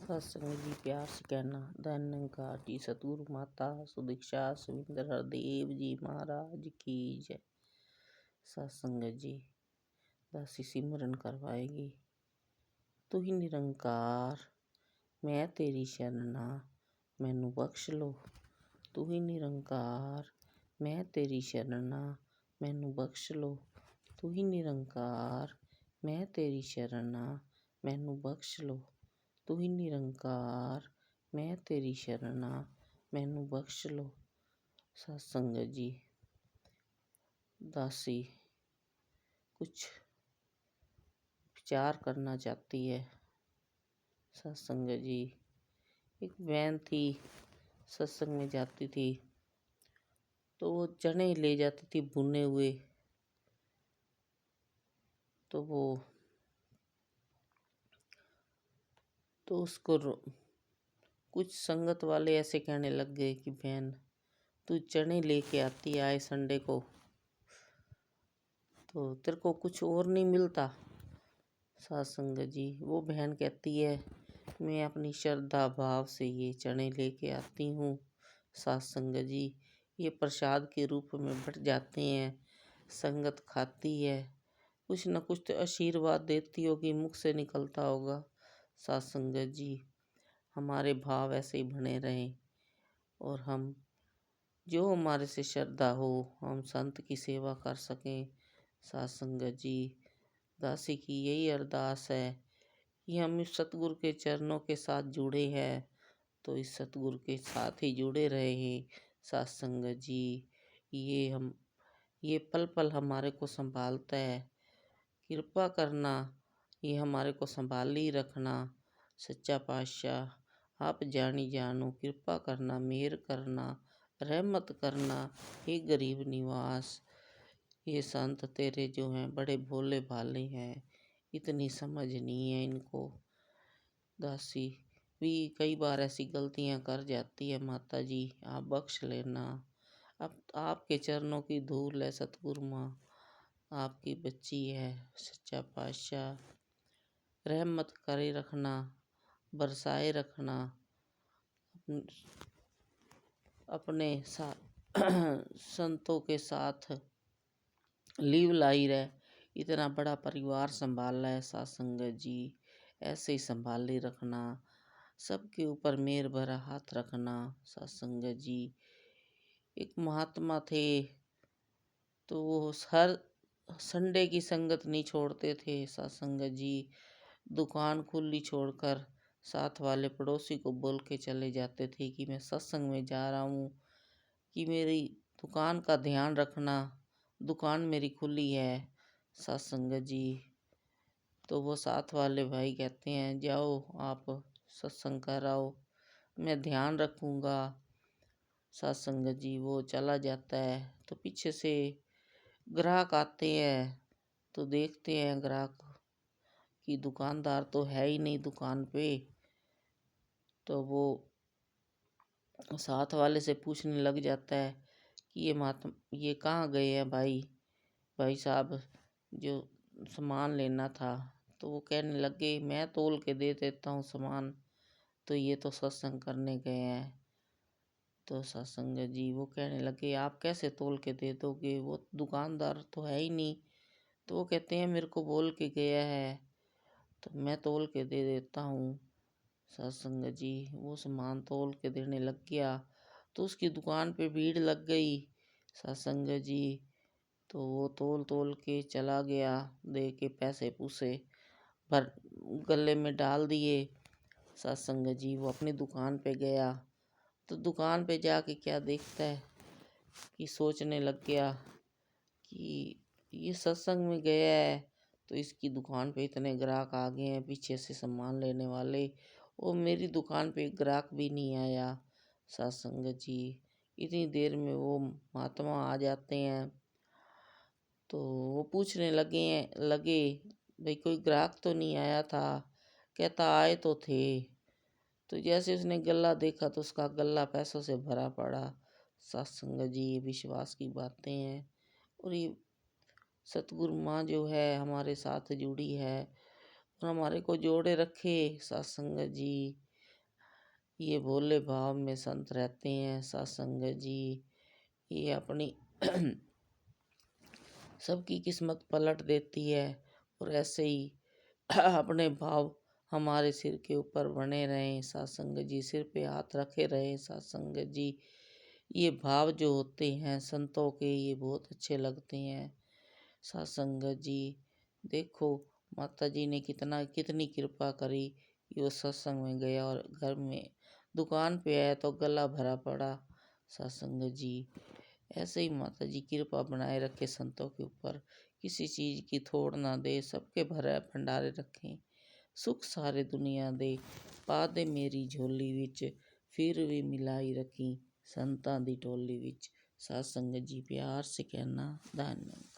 सत्संग जी प्यार से कहना। धन निरंकार जी सतगुरु माता सुदीक्षा सुविंदर हरदेव जी महाराज की जय। सत्संग जी दासी सिमरन करवाएगी। तू ही निरंकार मैं तेरी शरणा मैनू बख्श लो। तू ही निरंकार मैं तेरी शरणा मैनू बख्श लो। तू ही निरंकार मैं तेरी शरणा मैनू बख्श लो। तू ही निरंकार मैं तेरी शरणा मैनू बख्श लो। सत्संग जी दासी कुछ विचार करना चाहती है। सत्संग जी एक बहन थी, सत्संग में जाती थी तो वो चने ले जाती थी भुने हुए। तो उसको कुछ संगत वाले ऐसे कहने लग गए कि बहन तू चने लेके आती आए संडे को तो तेरे को कुछ और नहीं मिलता। सत्संग जी वो बहन कहती है मैं अपनी श्रद्धा भाव से ये चने लेके आती हूँ। सत्संग जी ये प्रसाद के रूप में बट जाते हैं, संगत खाती है, कुछ न कुछ तो आशीर्वाद देती होगी, मुख से निकलता होगा। सत्संग जी हमारे भाव ऐसे ही बने रहें और हम जो हमारे से श्रद्धा हो हम संत की सेवा कर सकें। सत्संग जी दासी की यही अरदास है कि हम इस सतगुरु के चरणों के साथ जुड़े हैं तो इस सतगुरु के साथ ही जुड़े रहे हैं। सत्संग जी ये पल पल हमारे को संभालता है, कृपा करना, ये हमारे को संभाल ही रखना। सच्चा पातशाह आप जानी जानो, कृपा करना, मेहर करना, रहमत करना। हे गरीब निवास ये संत तेरे जो हैं बड़े भोले भाले हैं, इतनी समझ नहीं है इनको। दासी भी कई बार ऐसी गलतियां कर जाती है, माता जी आप बख्श लेना। अब आपके चरणों की धूल है सतगुरु माँ, आपकी बच्ची है। सच्चा पातशाह रहमत करे रखना, बरसाए रखना, अपने संतों के साथ लीव लाई रहे। इतना बड़ा परिवार संभाला है सत्संग जी, ऐसे ही संभाले रखना, सबके ऊपर मेहर भरा हाथ रखना। सत्संग जी एक महात्मा थे तो वो हर संडे की संगत नहीं छोड़ते थे। सत्संग जी दुकान खुली छोड़कर साथ वाले पड़ोसी को बोल के चले जाते थे कि मैं सत्संग में जा रहा हूँ, कि मेरी दुकान का ध्यान रखना, दुकान मेरी खुली है। सत्संग जी तो वो साथ वाले भाई कहते हैं जाओ आप सत्संग कर आओ, मैं ध्यान रखूँगा। सत्संग जी वो चला जाता है तो पीछे से ग्राहक आते हैं तो देखते हैं ग्राहक कि दुकानदार तो है ही नहीं दुकान पे, तो वो साथ वाले से पूछने लग जाता है कि ये कहाँ गए हैं भाई साहब जो सामान लेना था। तो वो कहने लगे मैं तोल के दे देता हूँ सामान, तो ये तो सत्संग करने गए हैं। तो सत्संग जी वो कहने लगे आप कैसे तोल के दे दोगे, वो दुकानदार तो है ही नहीं। तो वो कहते हैं मेरे को बोल के गया है तो मैं तोल के दे देता हूँ। सत्संग जी वो सामान तोल के देने लग गया तो उसकी दुकान पे भीड़ लग गई। सत्संग जी तो वो तोल तोल के चला गया, दे के पैसे पूसे भर गले में डाल दिए। सत्संग जी वो अपनी दुकान पे गया तो दुकान पे जाके क्या देखता है कि सोचने लग गया कि ये सत्संग में गया है तो इसकी दुकान पे इतने ग्राहक आ गए हैं पीछे से सामान लेने वाले, वो मेरी दुकान पे ग्राहक भी नहीं आया। सत्संग जी इतनी देर में वो महात्मा आ जाते हैं तो वो पूछने लगे भाई कोई ग्राहक तो नहीं आया था। कहता आए तो थे। तो जैसे उसने गल्ला देखा तो उसका गल्ला पैसों से भरा पड़ा। सत्संग जी ये विश्वास की बातें हैं और ये सतगुरु माँ जो है हमारे साथ जुड़ी है और हमारे को जोड़े रखे। सत्संग जी ये भोले भाव में संत रहते हैं साध संगत जी। ये अपनी सबकी किस्मत पलट देती है। और ऐसे ही अपने भाव हमारे सिर के ऊपर बने रहें साध संगत जी, सिर पे हाथ रखे रहें साध संगत जी। ये भाव जो होते हैं संतों के, ये बहुत अच्छे लगते हैं साध संगत जी। देखो माता जी ने कितनी कृपा करी कि वो सत्संग में गया और घर में दुकान पे आया तो गला भरा पड़ा साध संगत जी। ऐसे ही माता जी कृपा बनाए रखे संतों के ऊपर, किसी चीज़ की थोड़ ना दे, सबके भरे भंडारे रखें, सुख सारे दुनिया दे, पा दे मेरी झोली विच, फिर भी मिलाई रखी संतां दी टोली विच। साध संगत जी प्यार से कहना धन्यवाद।